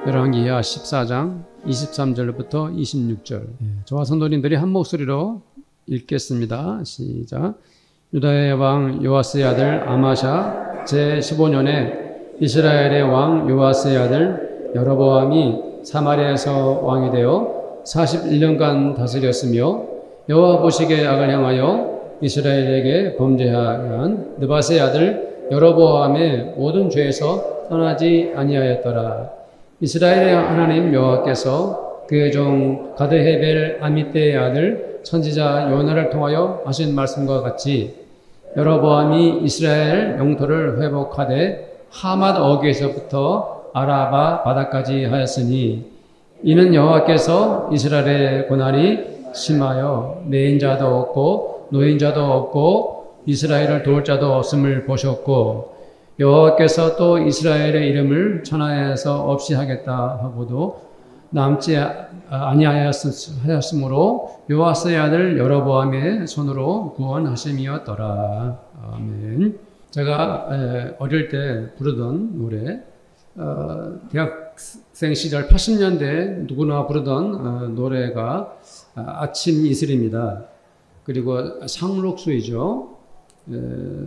열왕기하 14장 23절부터 26절. 저와 성도님들이 한 목소리로 읽겠습니다. 시작. 유다의 왕 요아스의 아들 아마샤 제15년에 이스라엘의 왕 요아스의 아들 여로보암이 사마리아에서 왕이 되어 41년간 다스렸으며 여호와 보시기에 악을 향하여 이스라엘에게 범죄한 느밧의 아들 여로보암의 모든 죄에서 떠나지 아니하였더라. 이스라엘의 하나님 여호와께서 그의 종 가드헤벨 아미떼의 아들 선지자 요나를 통하여 하신 말씀과 같이 여로보암이 이스라엘 영토를 회복하되 하맛 어귀에서부터 아라바 바다까지 하였으니 이는 여호와께서 이스라엘의 고난이 심하여 내인자도 없고 노인자도 없고 이스라엘을 도울 자도 없음을 보셨고 여호와께서 또 이스라엘의 이름을 천하에서 없이 하겠다 하고도 남지 아니하였으므로 요아스의 아들 여로보암의 손으로 구원하심이었더라. 아멘. 제가 어릴 때 부르던 노래, 대학생 시절 80년대 누구나 부르던 노래가 아침 이슬입니다. 그리고 상록수이죠.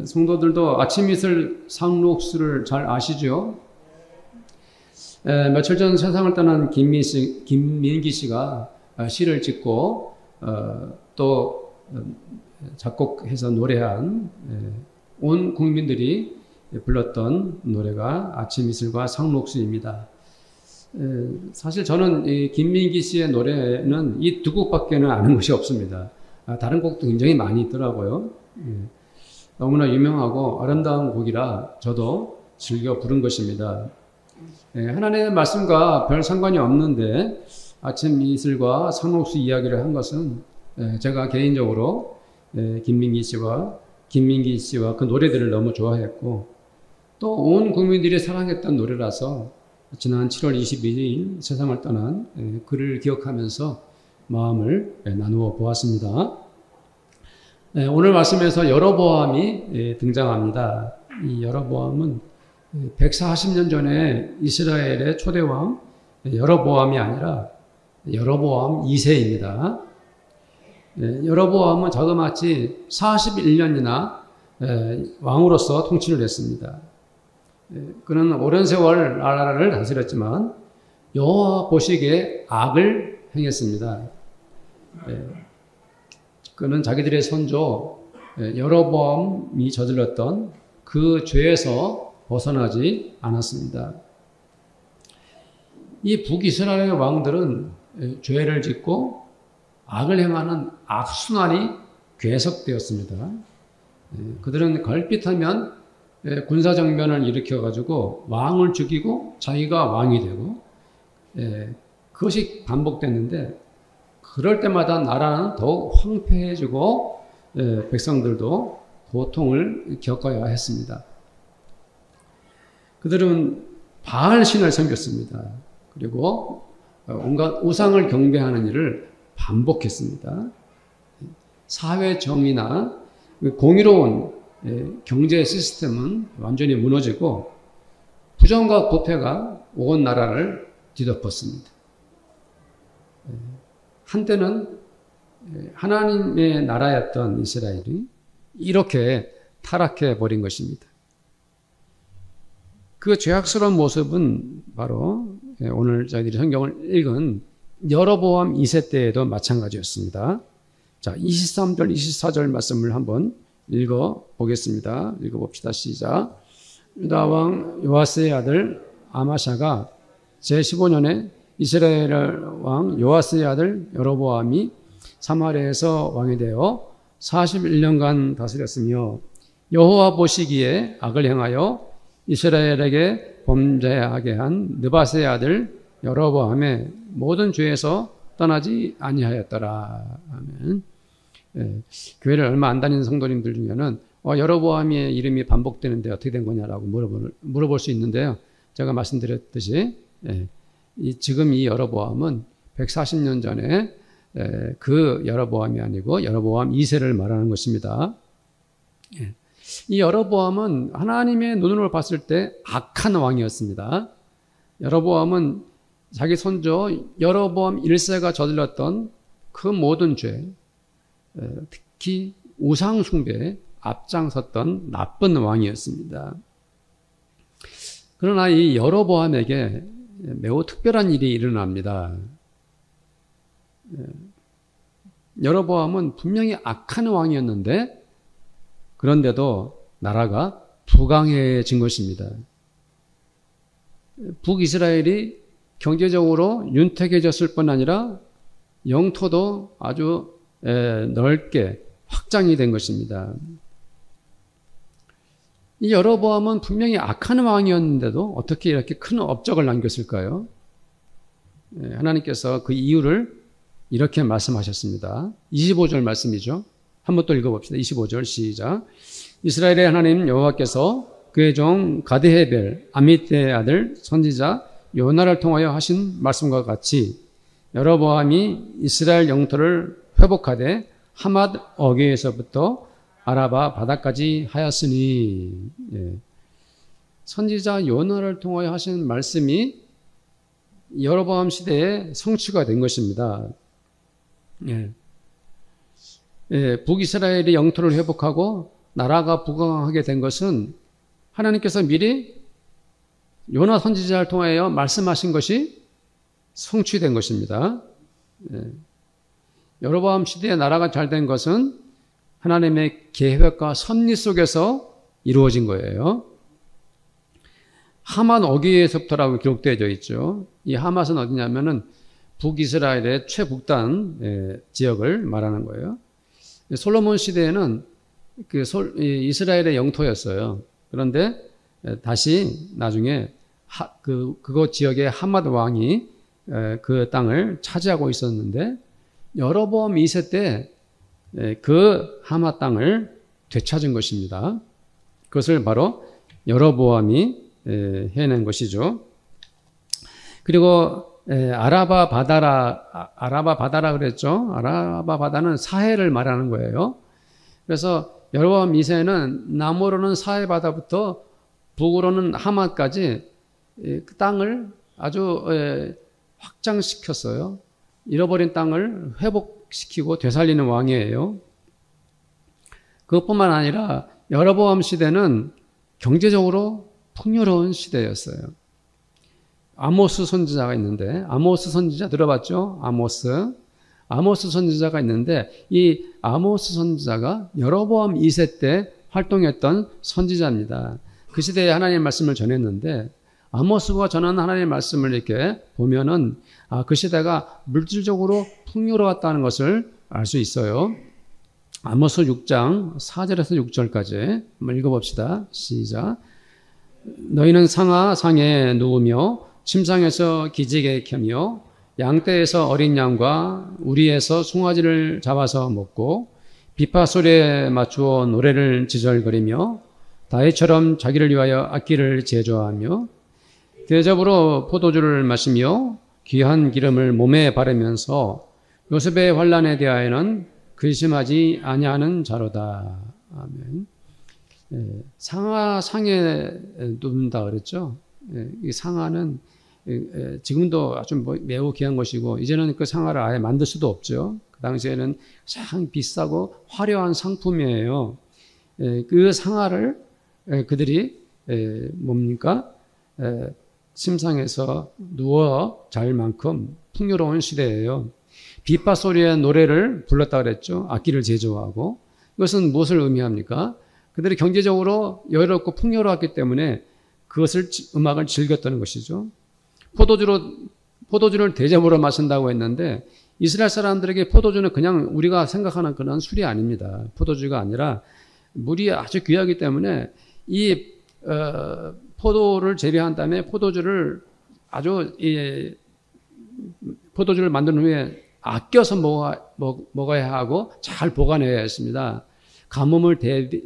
성도들도 아침 이슬 상록수를 잘 아시죠? 며칠 전 세상을 떠난 김민기 씨가 시를 짓고 또 작곡해서 노래한 온 국민들이 불렀던 노래가 아침 이슬과 상록수입니다. 사실 저는 이 김민기 씨의 노래는 이 두 곡밖에는 아는 것이 없습니다. 다른 곡도 굉장히 많이 있더라고요. 너무나 유명하고 아름다운 곡이라 저도 즐겨 부른 것입니다. 하나님의 말씀과 별 상관이 없는데 아침 이슬과 상록수 이야기를 한 것은 제가 개인적으로 김민기 씨와 그 노래들을 너무 좋아했고 또 온 국민들이 사랑했던 노래라서 지난 7월 22일 세상을 떠난 그를 기억하면서 마음을 나누어 보았습니다. 오늘 말씀에서 여로보암이 등장합니다. 이 여로보암은 140년 전에 이스라엘의 초대왕 여로보암이 아니라 여로보암 2세입니다. 여로보암은 자그마치 41년이나 왕으로서 통치를 했습니다. 그는 오랜 세월 나라를 다스렸지만 여호와 보시기에 악을 행했습니다. 그는 자기들의 선조 여로보암이 저질렀던 그 죄에서 벗어나지 않았습니다. 이 북이스라엘의 왕들은 죄를 짓고 악을 행하는 악순환이 계속되었습니다. 그들은 걸핏하면 군사정변을 일으켜가지고 왕을 죽이고 자기가 왕이 되고 그것이 반복됐는데 그럴 때마다 나라는 더욱 황폐해지고 백성들도 고통을 겪어야 했습니다. 그들은 바알 신을 섬겼습니다. 그리고 온갖 우상을 경배하는 일을 반복했습니다. 사회 정의나 공의로운 경제 시스템은 완전히 무너지고 부정과 부패가 온 나라를 뒤덮었습니다. 한때는 하나님의 나라였던 이스라엘이 이렇게 타락해 버린 것입니다. 그 죄악스러운 모습은 바로 오늘 저희들이 성경을 읽은 여로보암 2세 때에도 마찬가지였습니다. 자, 23절, 24절 말씀을 한번 읽어보겠습니다. 읽어봅시다. 시작. 유다 왕 요아스의 아들 아마샤가 제15년에 이스라엘 왕 요아스의 아들 여로보암이 사마리아에서 왕이 되어 41년간 다스렸으며 여호와 보시기에 악을 행하여 이스라엘에게 범죄하게 한 느밧의 아들 여로보암의 모든 죄에서 떠나지 아니하였더라. 아멘. 교회를 얼마 안 다니는 성도님들 중에는 여로보암의 이름이 반복되는데 어떻게 된 거냐라고 물어볼 수 있는데요. 제가 말씀드렸듯이 지금 이 여로보암은 140년 전에 그 여로보암이 아니고 여로보암 2세를 말하는 것입니다. 이 여로보암은 하나님의 눈으로 봤을 때 악한 왕이었습니다. 여로보암은 자기 손주 여로보암 1세가 저질렀던 그 모든 죄, 특히 우상 숭배에 앞장섰던 나쁜 왕이었습니다. 그러나 이 여로보암에게 매우 특별한 일이 일어납니다. 여로보암은 분명히 악한 왕이었는데 그런데도 나라가 부강해진 것입니다. 북이스라엘이 경제적으로 윤택해졌을 뿐 아니라 영토도 아주 넓게 확장이 된 것입니다. 이 여로보암은 분명히 악한 왕이었는데도 어떻게 이렇게 큰 업적을 남겼을까요? 하나님께서 그 이유를 이렇게 말씀하셨습니다. 25절 말씀이죠. 한번 또 읽어봅시다. 25절 시작. 이스라엘의 하나님 여호와께서 그의 종 가드헤벨 아미떼의 아들 선지자 요나를 통하여 하신 말씀과 같이 여로보암이 이스라엘 영토를 회복하되 하맛 어귀에서부터 아라바 바다까지 하였으니. 선지자 요나를 통하여 하신 말씀이 여로보암 시대에 성취가 된 것입니다. 북이스라엘이 영토를 회복하고 나라가 부강하게 된 것은 하나님께서 미리 요나 선지자를 통하여 말씀하신 것이 성취된 것입니다. 여로보암 시대에 나라가 잘 된 것은 하나님의 계획과 섭리 속에서 이루어진 거예요. 하맛 어귀에서부터라고 기록되어 있죠. 이 하맛은 어디냐면은 북이스라엘의 최북단 지역을 말하는 거예요. 솔로몬 시대에는 이스라엘의 영토였어요. 그런데 다시 나중에 그곳 지역의 하맛 왕이 그 땅을 차지하고 있었는데 여로보암 2세 때 그 하맛 땅을 되찾은 것입니다. 그것을 바로 여로보암이 해낸 것이죠. 그리고 아라바 바다라 그랬죠. 아라바 바다는 사해를 말하는 거예요. 그래서 여로보암 2세는 남으로는 사해 바다부터 북으로는 하맛까지 그 땅을 아주 확장시켰어요. 잃어버린 땅을 회복시키고 되살리는 왕이에요. 그것뿐만 아니라 여로보암 시대는 경제적으로 풍요로운 시대였어요. 아모스 선지자가 있는데, 아모스 선지자 들어봤죠? 아모스 선지자가 있는데, 이 아모스 선지자가 여로보암 2세 때 활동했던 선지자입니다. 그 시대에 하나님의 말씀을 전했는데, 아모스가 전하는 하나님의 말씀을 이렇게 보면은, 그 시대가 물질적으로 풍요로웠다는 것을 알 수 있어요. 아모스 6장 4절에서 6절까지 한번 읽어봅시다. 시작. 너희는 상에 누우며 침상에서 기지개 켜며 양떼에서 어린 양과 우리에서 송아지를 잡아서 먹고 비파 소리에 맞추어 노래를 지절거리며 다윗처럼 자기를 위하여 악기를 제조하며 대접으로 포도주를 마시며 귀한 기름을 몸에 바르면서 요셉의 환난에 대하여는 근심하지 아니하는 자로다. 아멘. 상에 눕는다 그랬죠. 이 상아는 지금도 아주 매우 귀한 것이고 이제는 그 상아를 아예 만들 수도 없죠. 그 당시에는 참 비싸고 화려한 상품이에요. 그 상아를 그들이 뭡니까? 침상에서 누워 잘 만큼 풍요로운 시대예요. 비파 소리의 노래를 불렀다 그랬죠. 악기를 제조하고. 이것은 무엇을 의미합니까? 그들이 경제적으로 여유롭고 풍요로웠기 때문에 그것을 음악을 즐겼다는 것이죠. 포도주를 대접으로 마신다고 했는데 이스라엘 사람들에게 포도주는 그냥 우리가 생각하는 그런 술이 아닙니다. 포도주가 아니라 물이 아주 귀하기 때문에 이 포도를 재배한 다음에 포도주를 만든 후에 아껴서 먹어야 하고 잘 보관해야 했습니다. 가뭄을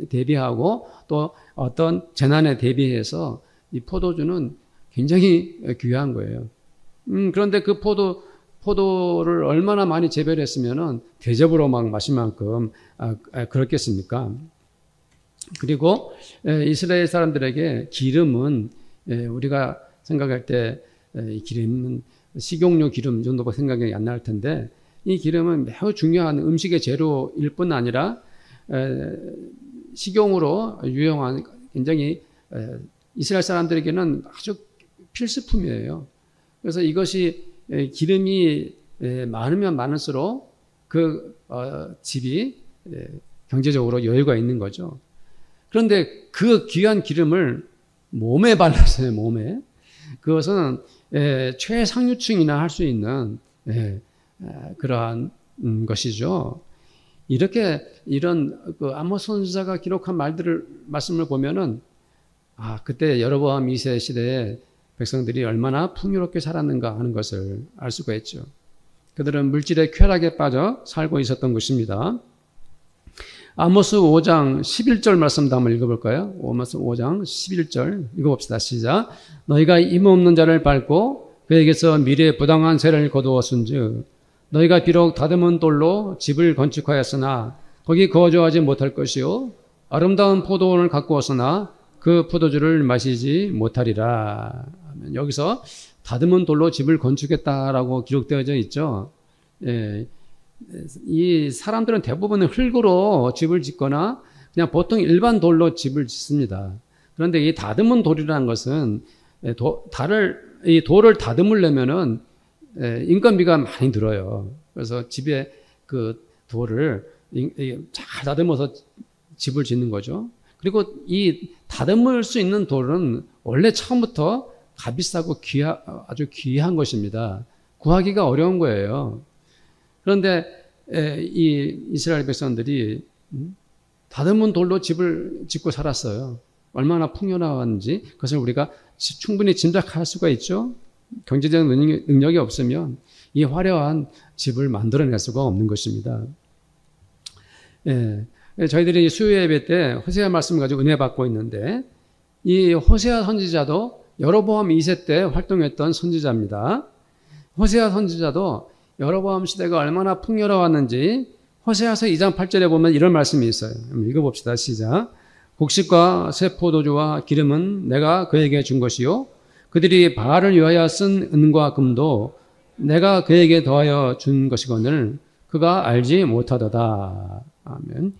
대비하고 또 어떤 재난에 대비해서 이 포도주는 굉장히 귀한 거예요. 그런데 그 포도를 얼마나 많이 재배를 했으면은 대접으로 막 마실 만큼 그렇겠습니까? 그리고 이스라엘 사람들에게 기름은 우리가 생각할 때 기름은 식용유 기름 정도 생각이 안 날 텐데 이 기름은 매우 중요한 음식의 재료일 뿐 아니라 식용으로 유용한 굉장히 이스라엘 사람들에게는 아주 필수품이에요. 그래서 이것이 기름이 많으면 많을수록 그 집이 경제적으로 여유가 있는 거죠. 그런데 그 귀한 기름을 몸에 발랐어요. 몸에. 그것은 최상류층이나 할 수 있는 그러한 것이죠. 이런 그 아모스 선지자가 기록한 말씀을 보면은 그때 여로보암 2세 시대에 백성들이 얼마나 풍요롭게 살았는가 하는 것을 알 수가 있죠. 그들은 물질의 쾌락에 빠져 살고 있었던 것입니다. 아모스 5장 11절 말씀도 한번 읽어볼까요? 아모스 5장 11절 읽어봅시다. 시작. 너희가 임없는 자를 밟고 그에게서 미래의 부당한 세를 거두었은즉 너희가 비록 다듬은 돌로 집을 건축하였으나 거기 거주하지 못할 것이요 아름다운 포도원을 가꾸었으나 그 포도주를 마시지 못하리라. 여기서 다듬은 돌로 집을 건축했다라고 기록되어져 있죠. 이 사람들은 대부분 흙으로 집을 짓거나 그냥 보통 일반 돌로 집을 짓습니다. 그런데 이 다듬은 돌이라는 것은 이 돌을 다듬으려면은 인건비가 많이 들어요. 그래서 집에 그 돌을 잘 다듬어서 집을 짓는 거죠. 그리고 이 다듬을 수 있는 돌은 원래 처음부터 값비싸고 아주 귀한 것입니다. 구하기가 어려운 거예요. 그런데 이 이스라엘 백성들이 다듬은 돌로 집을 짓고 살았어요. 얼마나 풍요로웠는지 그것을 우리가 충분히 짐작할 수가 있죠. 경제적 능력이 없으면 이 화려한 집을 만들어낼 수가 없는 것입니다. 저희들이 수요 예배 때 호세아 말씀을 가지고 은혜 받고 있는데 이 호세아 선지자도 여로보암 2세 때 활동했던 선지자입니다. 호세아 선지자도 여로보암 시대가 얼마나 풍요로웠는지 호세아서 2장 8절에 보면 이런 말씀이 있어요. 한번 읽어봅시다. 시작. 곡식과 새 포도주와 기름은 내가 그에게 준 것이요 그들이 바알을 위하여 쓴 은과 금도 내가 그에게 더하여 준 것이거늘 그가 알지 못하도다. 아멘.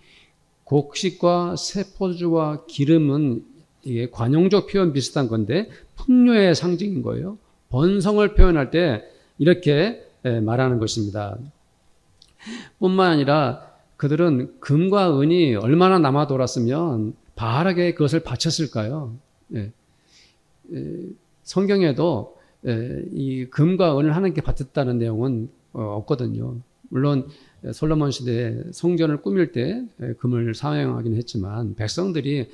곡식과 새 포도주와 기름은 이게 관용적 표현 비슷한 건데 풍요의 상징인 거예요. 번성을 표현할 때 이렇게 말하는 것입니다. 뿐만 아니라 그들은 금과 은이 얼마나 남아 돌았으면 바알에게 그것을 바쳤을까요? 성경에도 이 금과 은을 하나님께 바쳤다는 내용은 없거든요. 물론 솔로몬 시대에 성전을 꾸밀 때 금을 사용하긴 했지만 백성들이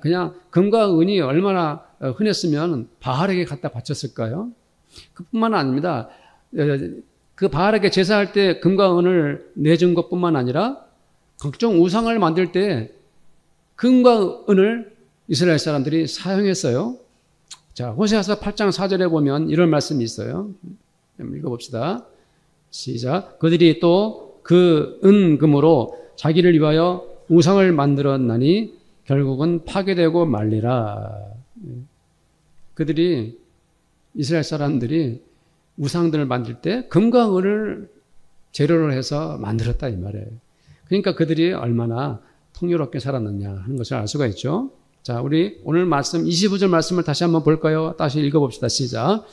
그냥 금과 은이 얼마나 흔했으면 바알에게 갖다 바쳤을까요? 그뿐만 아닙니다. 그 바알에게 제사할 때 금과 은을 내준 것뿐만 아니라 각종 우상을 만들 때 금과 은을 이스라엘 사람들이 사용했어요. 자, 호세아서 8장 4절에 보면 이런 말씀이 있어요. 읽어봅시다. 시작. 그들이 또 그 은금으로 자기를 위하여 우상을 만들었나니 결국은 파괴되고 말리라. 그들이 이스라엘 사람들이 우상들을 만들 때 금과 은을 재료로 해서 만들었다 이 말이에요. 그러니까 그들이 얼마나 풍요롭게 살았느냐 하는 것을 알 수가 있죠. 자, 우리 오늘 말씀 25절 말씀을 다시 한번 볼까요? 다시 읽어봅시다. 시작.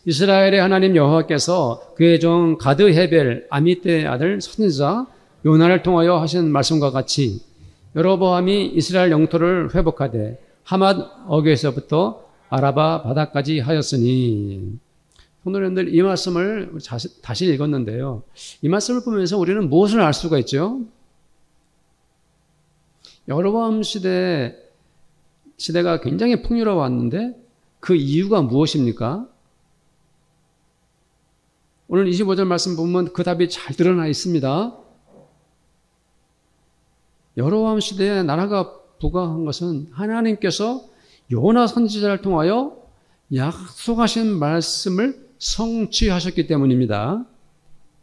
이스라엘의 하나님 여호와께서 그의 종 가드 헤벨 아미떼의 아들 선지자 요나를 통하여 하신 말씀과 같이 여로보암이 이스라엘 영토를 회복하되 하맛 어귀에서부터 아라바 바다까지 하였으니. 성도님들, 이 말씀을 다시 읽었는데요. 이 말씀을 보면서 우리는 무엇을 알 수가 있죠? 여로보암 시대가 굉장히 풍요로웠는데 그 이유가 무엇입니까? 오늘 25절 말씀 보면 그 답이 잘 드러나 있습니다. 여로보암 시대에 나라가 부강한 것은 하나님께서 요나 선지자를 통하여 약속하신 말씀을 성취하셨기 때문입니다.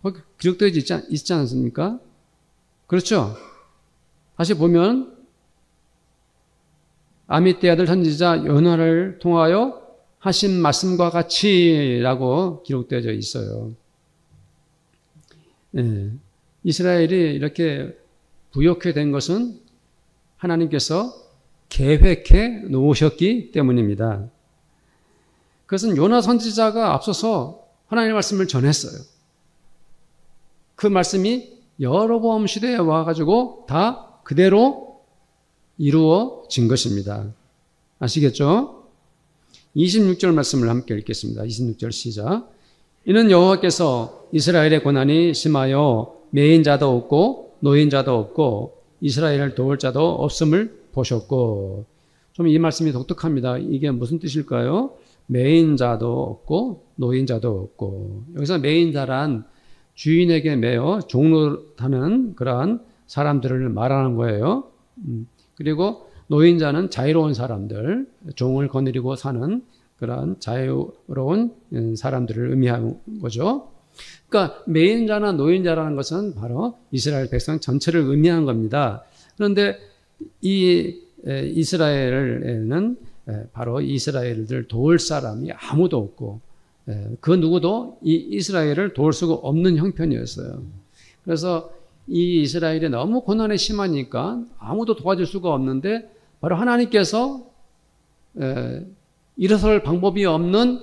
거기 기록되어 있지 않습니까? 그렇죠? 다시 보면 아미떼 아들 선지자 요나를 통하여 하신 말씀과 같이라고 기록되어 있어요. 예, 이스라엘이 이렇게 부욕해 된 것은 하나님께서 계획해 놓으셨기 때문입니다. 그것은 요나 선지자가 앞서서 하나님의 말씀을 전했어요. 그 말씀이 여로보암 시대에 와가지고 다 그대로 이루어진 것입니다. 아시겠죠? 26절 말씀을 함께 읽겠습니다. 26절 시작. 이는 여호와께서 이스라엘의 고난이 심하여 매인 자도 없고 노인 자도 없고 이스라엘을 도울 자도 없음을 보셨고. 좀 이 말씀이 독특합니다. 이게 무슨 뜻일까요? 매인 자도 없고 노인 자도 없고. 여기서 매인 자란 주인에게 매여 종노릇하는 그러한 사람들을 말하는 거예요. 그리고 노인자는 자유로운 사람들, 종을 거느리고 사는 그러한 자유로운 사람들을 의미하는 거죠. 그러니까 매인자나 노인자라는 것은 바로 이스라엘 백성 전체를 의미하는 겁니다. 그런데 이 이스라엘에는 바로 이스라엘을 도울 사람이 아무도 없고 그 누구도 이 이스라엘을 도울 수가 없는 형편이었어요. 그래서 이 이스라엘이 너무 고난이 심하니까 아무도 도와줄 수가 없는데 바로 하나님께서 일어설 방법이 없는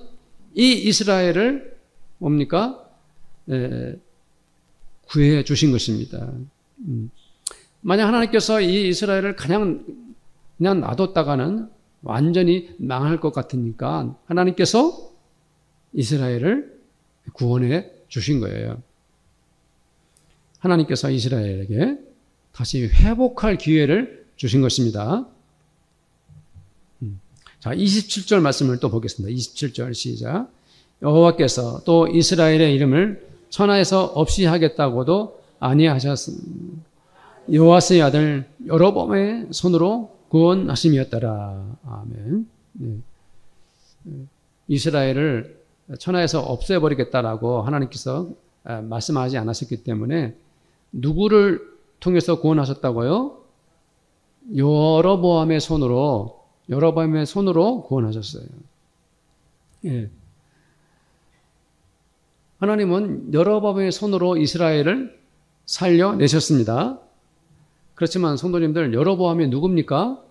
이 이스라엘을 뭡니까? 구해 주신 것입니다. 만약 하나님께서 이 이스라엘을 그냥 놔뒀다가는 완전히 망할 것 같으니까 하나님께서 이스라엘을 구원해 주신 거예요. 하나님께서 이스라엘에게 다시 회복할 기회를 주신 것입니다. 자, 27절 말씀을 또 보겠습니다. 27절 시작. 여호와께서 또 이스라엘의 이름을 천하에서 없이 하겠다고도 아니하셨습니다. 요아스의 아들 여로보암의 손으로 구원하심이었더라. 아멘. 네. 이스라엘을 천하에서 없애버리겠다라고 하나님께서 말씀하지 않았었기 때문에 누구를 통해서 구원하셨다고요? 여로보암의 손으로 구원하셨어요. 예. 하나님은 여로보암의 손으로 이스라엘을 살려내셨습니다. 그렇지만 성도님들, 여로보암이 누굽니까?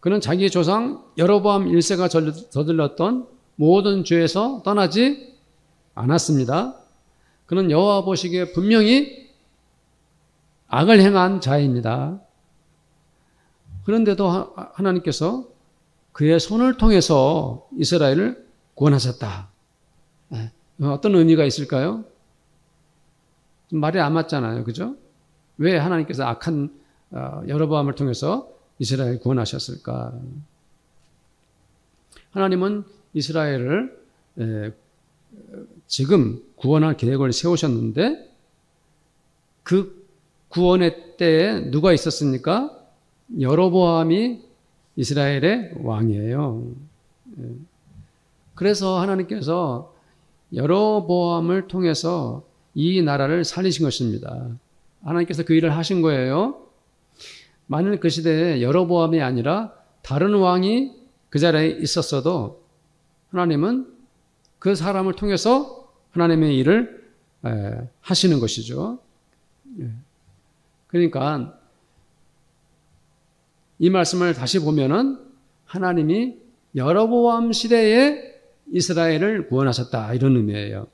그는 자기 조상 여로보암 1세가 저질렀던 모든 죄에서 떠나지 않았습니다. 그는 여호와 보시기에 분명히 악을 행한 자입니다. 그런데도 하나님께서 그의 손을 통해서 이스라엘을 구원하셨다. 어떤 의미가 있을까요? 말이 안 맞잖아요. 그죠? 왜 하나님께서 악한 여로보암을 통해서 이스라엘을 구원하셨을까? 하나님은 이스라엘을 지금 구원할 계획을 세우셨는데 그 구원의 때에 누가 있었습니까? 여로보암이 이스라엘의 왕이에요. 그래서 하나님께서 여로보암을 통해서 이 나라를 살리신 것입니다. 하나님께서 그 일을 하신 거예요. 만일 그 시대에 여로보암이 아니라 다른 왕이 그 자리에 있었어도 하나님은 그 사람을 통해서 하나님의 일을 하시는 것이죠. 그러니까 이 말씀을 다시 보면은 하나님이 여로보암 시대에 이스라엘을 구원하셨다, 이런 의미예요.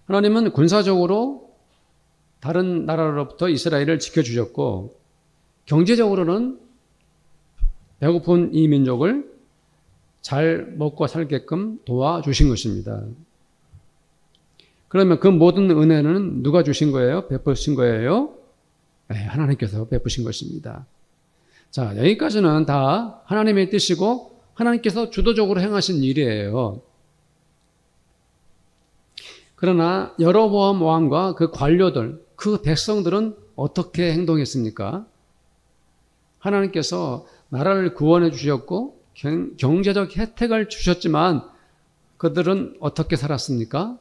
하나님은 군사적으로 다른 나라로부터 이스라엘을 지켜주셨고 경제적으로는 배고픈 이 민족을 잘 먹고 살게끔 도와주신 것입니다. 그러면 그 모든 은혜는 누가 주신 거예요? 베푸신 거예요? 네, 하나님께서 베푸신 것입니다. 자, 여기까지는 다 하나님의 뜻이고 하나님께서 주도적으로 행하신 일이에요. 그러나 여로보암 왕과 그 관료들, 그 백성들은 어떻게 행동했습니까? 하나님께서 나라를 구원해 주셨고 경제적 혜택을 주셨지만 그들은 어떻게 살았습니까?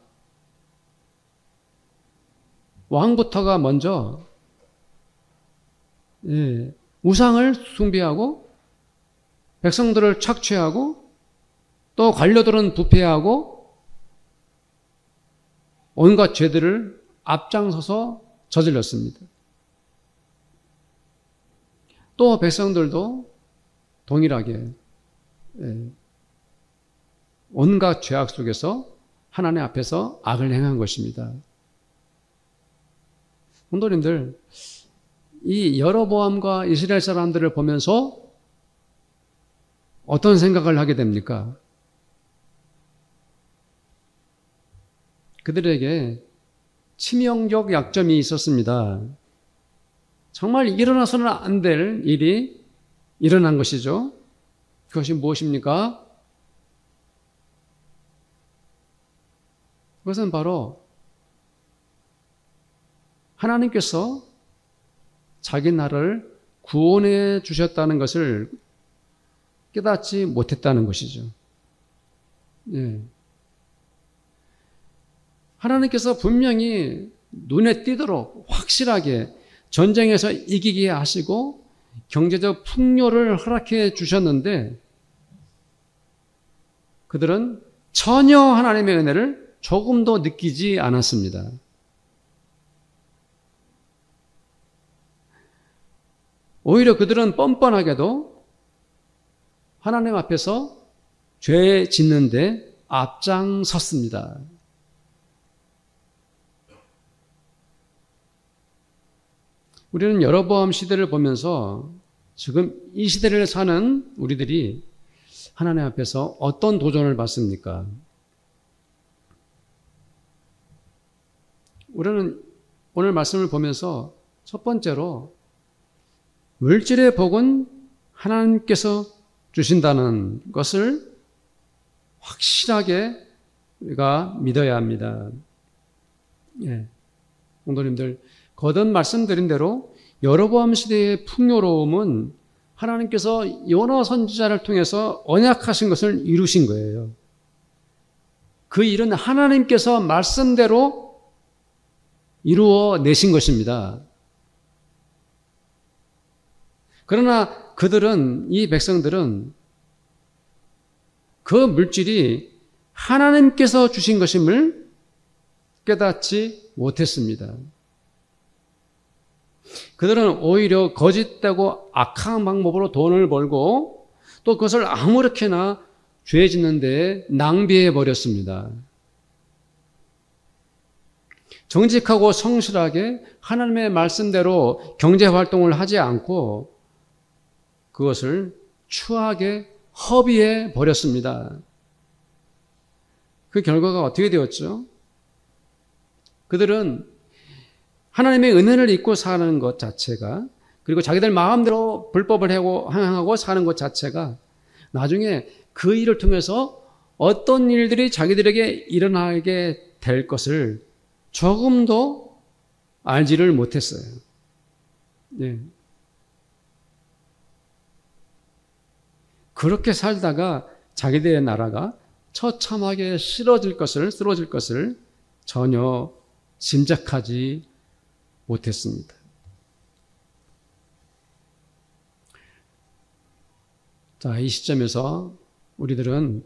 왕부터가 먼저 우상을 숭배하고 백성들을 착취하고 또 관료들은 부패하고 온갖 죄들을 앞장서서 저질렀습니다. 또 백성들도 동일하게 온갖 죄악 속에서 하나님 앞에서 악을 행한 것입니다. 성도님들, 이 여로보암과 이스라엘 사람들을 보면서 어떤 생각을 하게 됩니까? 그들에게 치명적 약점이 있었습니다. 정말 일어나서는 안 될 일이 일어난 것이죠. 그것이 무엇입니까? 그것은 바로 하나님께서 자기 나라를 구원해 주셨다는 것을 깨닫지 못했다는 것이죠. 예. 하나님께서 분명히 눈에 띄도록 확실하게 전쟁에서 이기게 하시고 경제적 풍요를 허락해 주셨는데 그들은 전혀 하나님의 은혜를 조금도 느끼지 않았습니다. 오히려 그들은 뻔뻔하게도 하나님 앞에서 죄 짓는데 앞장섰습니다. 우리는 여로보암 시대를 보면서 지금 이 시대를 사는 우리들이 하나님 앞에서 어떤 도전을 받습니까? 우리는 오늘 말씀을 보면서 첫 번째로 물질의 복은 하나님께서 주신다는 것을 확실하게 우리가 믿어야 합니다. 예. 성도님들, 거듭 말씀드린 대로 여로보암 시대의 풍요로움은 하나님께서 요나 선지자를 통해서 언약하신 것을 이루신 거예요. 그 일은 하나님께서 말씀대로 이루어 내신 것입니다. 그러나 그들은, 이 백성들은 그 물질이 하나님께서 주신 것임을 깨닫지 못했습니다. 그들은 오히려 거짓되고 악한 방법으로 돈을 벌고 또 그것을 아무렇게나 죄 짓는 데에 낭비해 버렸습니다. 정직하고 성실하게 하나님의 말씀대로 경제활동을 하지 않고 그것을 추하게 허비해 버렸습니다. 그 결과가 어떻게 되었죠? 그들은 하나님의 은혜를 잊고 사는 것 자체가, 그리고 자기들 마음대로 불법을 행하고 사는 것 자체가 나중에 그 일을 통해서 어떤 일들이 자기들에게 일어나게 될 것을 조금도 알지를 못했어요. 네. 그렇게 살다가 자기들의 나라가 처참하게 쓰러질 것을 전혀 짐작하지 못했습니다. 자, 이 시점에서 우리들은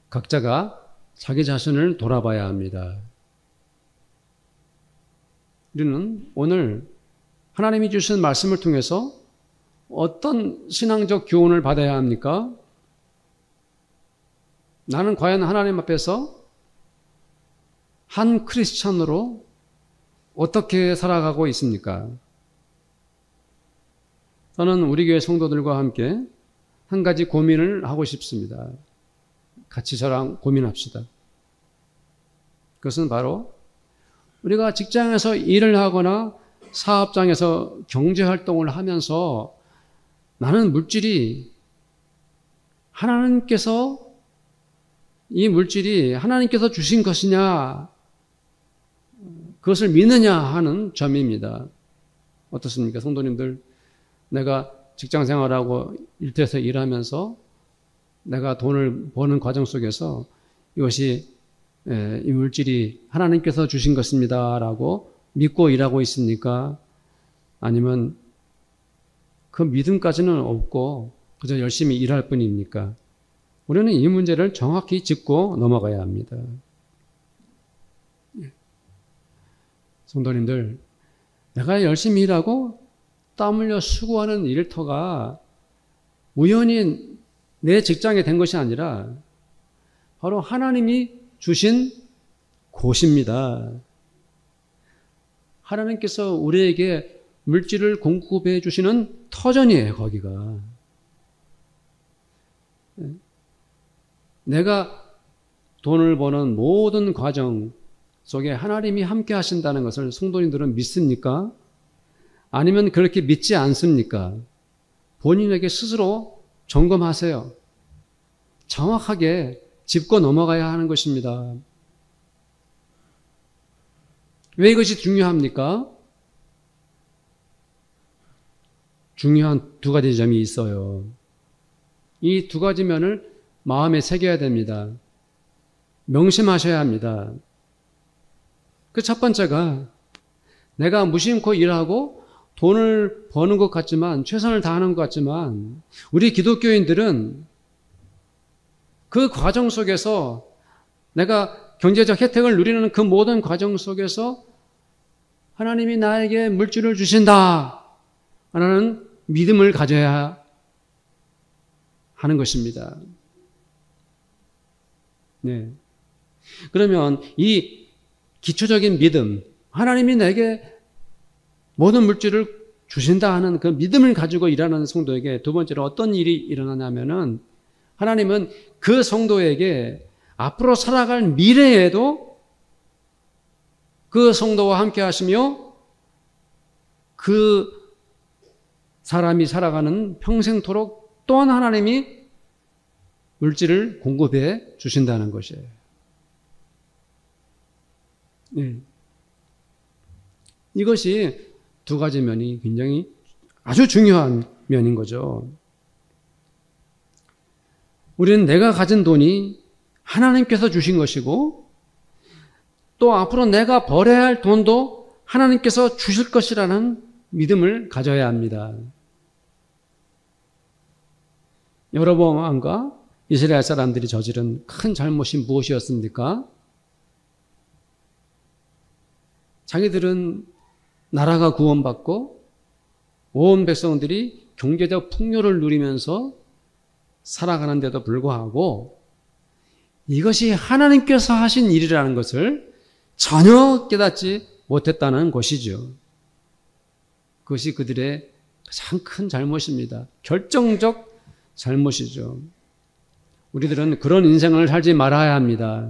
각자가 자기 자신을 돌아봐야 합니다. 우리는 오늘 하나님이 주신 말씀을 통해서 어떤 신앙적 교훈을 받아야 합니까? 나는 과연 하나님 앞에서 한 크리스찬으로 어떻게 살아가고 있습니까? 저는 우리 교회 성도들과 함께 한 가지 고민을 하고 싶습니다. 같이 저랑 고민합시다. 그것은 바로 우리가 직장에서 일을 하거나 사업장에서 경제활동을 하면서 나는 물질이 이 물질이 하나님께서 주신 것이냐, 그것을 믿느냐 하는 점입니다. 어떻습니까? 성도님들, 내가 직장 생활하고 일터에서 일하면서 내가 돈을 버는 과정 속에서 이것이 이 물질이 하나님께서 주신 것입니다 라고 믿고 일하고 있습니까? 아니면 그 믿음까지는 없고 그저 열심히 일할 뿐입니까? 우리는 이 문제를 정확히 짚고 넘어가야 합니다. 성도님들, 내가 열심히 일하고 땀 흘려 수고하는 일터가 우연히 내 직장에 된 것이 아니라 바로 하나님이 주신 곳입니다. 하나님께서 우리에게 물질을 공급해 주시는 터전이에요, 거기가. 내가 돈을 버는 모든 과정 속에 하나님이 함께 하신다는 것을 성도님들은 믿습니까? 아니면 그렇게 믿지 않습니까? 본인에게 스스로 점검하세요. 정확하게 짚고 넘어가야 하는 것입니다. 왜 이것이 중요합니까? 중요한 두 가지 점이 있어요. 이 두 가지 면을 마음에 새겨야 됩니다. 명심하셔야 합니다. 그 첫 번째가 내가 무심코 일하고 돈을 버는 것 같지만, 최선을 다하는 것 같지만, 우리 기독교인들은 그 과정 속에서 내가 경제적 혜택을 누리는 그 모든 과정 속에서 하나님이 나에게 물질을 주신다 라는 믿음을 가져야 하는 것입니다. 네. 그러면 이 기초적인 믿음, 하나님이 내게 모든 물질을 주신다 하는 그 믿음을 가지고 일하는 성도에게 두 번째로 어떤 일이 일어나냐면은 하나님은 그 성도에게 앞으로 살아갈 미래에도 그 성도와 함께 하시며 그 사람이 살아가는 평생토록 또한 하나님이 물질을 공급해 주신다는 것이에요. 네. 이것이 두 가지 면이 굉장히 아주 중요한 면인 거죠. 우리는 내가 가진 돈이 하나님께서 주신 것이고 또 앞으로 내가 벌어야 할 돈도 하나님께서 주실 것이라는 믿음을 가져야 합니다. 여로보암 왕과 이스라엘 사람들이 저지른 큰 잘못이 무엇이었습니까? 자기들은 나라가 구원받고 온 백성들이 경제적 풍요를 누리면서 살아가는데도 불구하고 이것이 하나님께서 하신 일이라는 것을 전혀 깨닫지 못했다는 것이죠. 그것이 그들의 가장 큰 잘못입니다. 결정적 잘못이죠. 우리들은 그런 인생을 살지 말아야 합니다.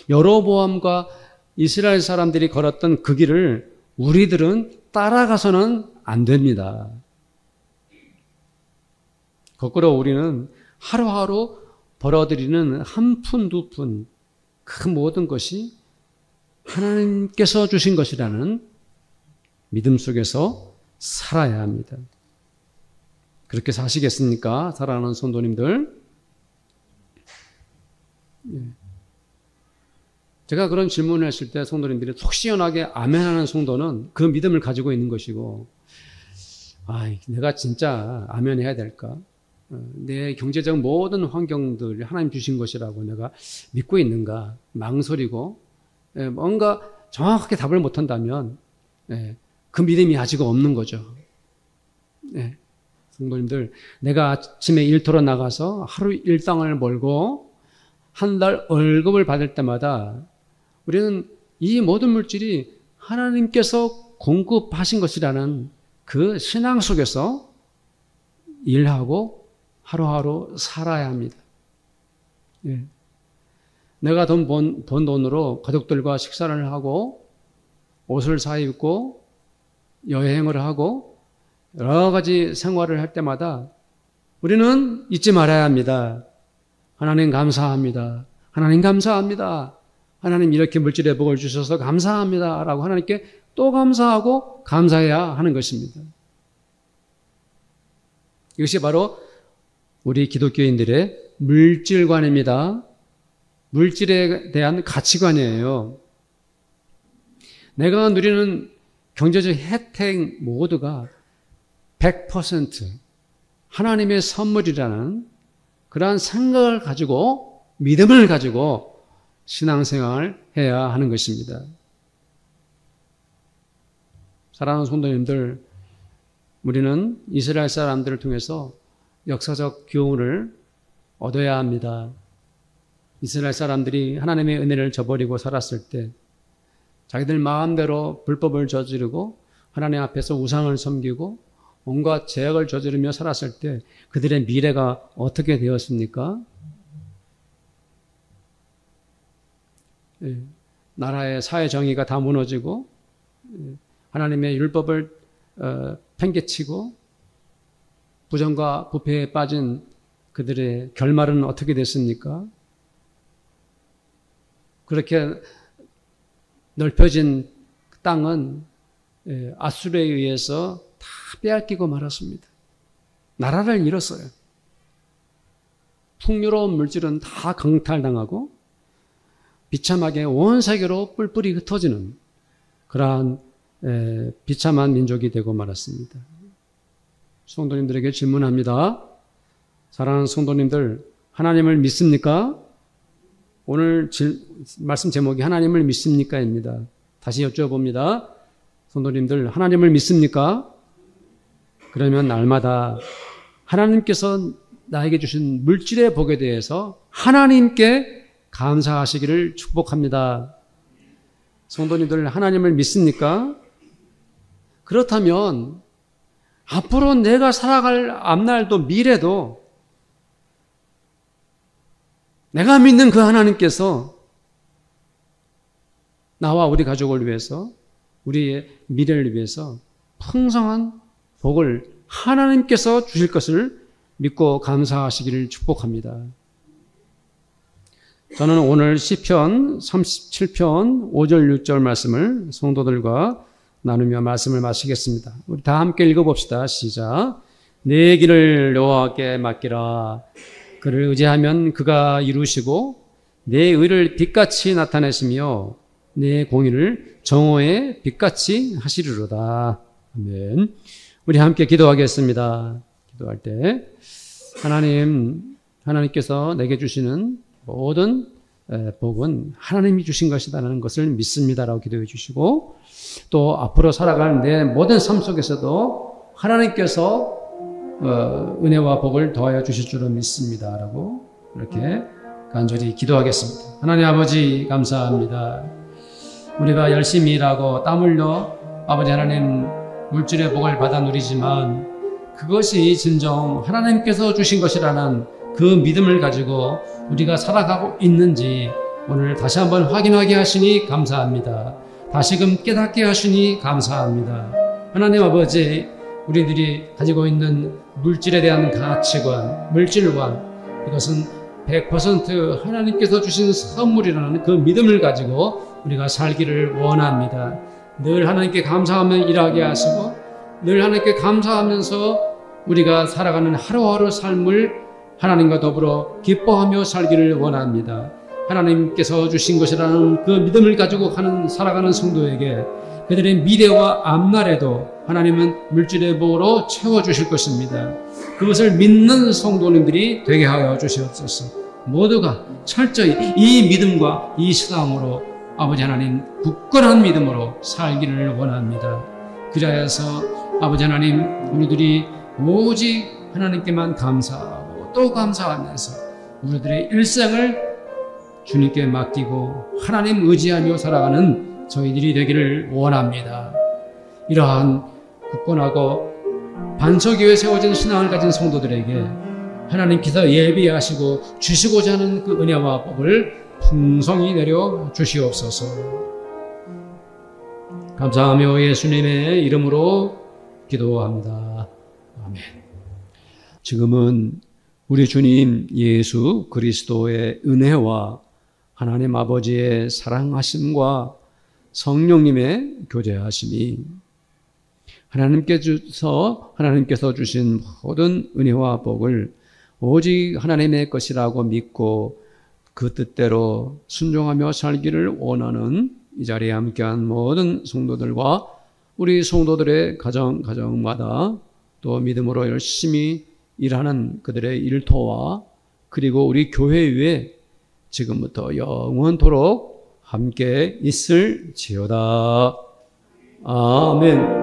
여로보암과 이스라엘 사람들이 걸었던 그 길을 우리들은 따라가서는 안 됩니다. 거꾸로 우리는 하루하루 벌어들이는 한 푼, 두 푼, 그 모든 것이 하나님께서 주신 것이라는 믿음 속에서 살아야 합니다. 그렇게 사시겠습니까? 사랑하는 성도님들. 제가 그런 질문을 했을 때 성도님들이 속 시원하게 아멘하는 성도는 그 믿음을 가지고 있는 것이고, 내가 진짜 아멘해야 될까? 내 경제적 모든 환경들이 하나님 주신 것이라고 내가 믿고 있는가? 망설이고 뭔가 정확하게 답을 못한다면 그 믿음이 아직 없는 거죠. 성도님들, 내가 아침에 일터로 나가서 하루 일당을 벌고 한 달 월급을 받을 때마다 우리는 이 모든 물질이 하나님께서 공급하신 것이라는 그 신앙 속에서 일하고 하루하루 살아야 합니다. 내가 번 돈으로 가족들과 식사를 하고 옷을 사 입고 여행을 하고 여러 가지 생활을 할 때마다 우리는 잊지 말아야 합니다. 하나님 감사합니다. 하나님 감사합니다. 하나님 이렇게 물질의 복을 주셔서 감사합니다. 라고 하나님께 또 감사하고 감사해야 하는 것입니다. 이것이 바로 우리 기독교인들의 물질관입니다. 물질에 대한 가치관이에요. 내가 누리는 경제적 혜택 모두가 100% 하나님의 선물이라는 그러한 생각을 가지고 믿음을 가지고 신앙생활을 해야 하는 것입니다. 사랑하는 성도님들, 우리는 이스라엘 사람들을 통해서 역사적 교훈을 얻어야 합니다. 이스라엘 사람들이 하나님의 은혜를 저버리고 살았을 때 자기들 마음대로 불법을 저지르고 하나님 앞에서 우상을 섬기고 온갖 죄악을 저지르며 살았을 때 그들의 미래가 어떻게 되었습니까? 나라의 사회 정의가 다 무너지고 하나님의 율법을 팽개치고 부정과 부패에 빠진 그들의 결말은 어떻게 됐습니까? 그렇게 넓혀진 땅은 아수르에 의해서 다 빼앗기고 말았습니다. 나라를 잃었어요. 풍요로운 물질은 다 강탈당하고 비참하게 온 세계로 뿔뿔이 흩어지는 그러한 비참한 민족이 되고 말았습니다. 성도님들에게 질문합니다. 사랑하는 성도님들, 하나님을 믿습니까? 오늘 말씀 제목이 하나님을 믿습니까?입니다. 다시 여쭤봅니다. 성도님들, 하나님을 믿습니까? 그러면 날마다 하나님께서 나에게 주신 물질의 복에 대해서 하나님께 감사하시기를 축복합니다. 성도님들, 하나님을 믿습니까? 그렇다면 앞으로 내가 살아갈 앞날도 미래도 내가 믿는 그 하나님께서 나와 우리 가족을 위해서, 우리의 미래를 위해서 풍성한 복을 하나님께서 주실 것을 믿고 감사하시기를 축복합니다. 저는 오늘 시편 37편 5절 6절 말씀을 성도들과 나누며 말씀을 마치겠습니다. 우리 다 함께 읽어봅시다. 시작. 내 길을 여호와께 맡기라. 그를 의지하면 그가 이루시고 내 의를 빛같이 나타내시며 내 공의를 정오의 빛같이 하시리로다. 아멘. 우리 함께 기도하겠습니다. 기도할 때 하나님께서 내게 주시는 모든 복은 하나님이 주신 것이라는 것을 믿습니다라고 기도해 주시고, 또 앞으로 살아갈 내 모든 삶 속에서도 하나님께서 은혜와 복을 더하여 주실 줄은 믿습니다라고 이렇게 간절히 기도하겠습니다. 하나님 아버지 감사합니다. 우리가 열심히 일하고 땀 흘려 아버지 하나님 물질의 복을 받아 누리지만 그것이 진정 하나님께서 주신 것이라는 그 믿음을 가지고 우리가 살아가고 있는지 오늘 다시 한번 확인하게 하시니 감사합니다. 다시금 깨닫게 하시니 감사합니다. 하나님 아버지, 우리들이 가지고 있는 물질에 대한 가치관, 물질관, 이것은 100% 하나님께서 주신 선물이라는 그 믿음을 가지고 우리가 살기를 원합니다. 늘 하나님께 감사하며 일하게 하시고 늘 하나님께 감사하면서 우리가 살아가는 하루하루 삶을 하나님과 더불어 기뻐하며 살기를 원합니다. 하나님께서 주신 것이라는 그 믿음을 가지고 살아가는 성도에게 그들의 미래와 앞날에도 하나님은 물질의 복으로 채워주실 것입니다. 그것을 믿는 성도님들이 되게 하여 주시옵소서. 모두가 철저히 이 믿음과 이 신앙으로 아버지 하나님 굳건한 믿음으로 살기를 원합니다. 그자여서 아버지 하나님, 우리들이 오직 하나님께만 감사하고 또 감사하면서 우리들의 일생을 주님께 맡기고 하나님 의지하며 살아가는 저희들이 되기를 원합니다. 이러한 굳건하고 반석 위에 세워진 신앙을 가진 성도들에게 하나님께서 예비하시고 주시고자 하는 그 은혜와 복을 풍성히 내려 주시옵소서. 감사하며 예수님의 이름으로 기도합니다. 아멘. 지금은 우리 주님 예수 그리스도의 은혜와 하나님 아버지의 사랑하심과 성령님의 교제하심이 하나님께서 주신 모든 은혜와 복을 오직 하나님의 것이라고 믿고 그 뜻대로 순종하며 살기를 원하는 이 자리에 함께한 모든 성도들과 우리 성도들의 가정마다 또 믿음으로 열심히 일하는 그들의 일터와 그리고 우리 교회 위에 지금부터 영원토록 함께 있을지어다. 아멘.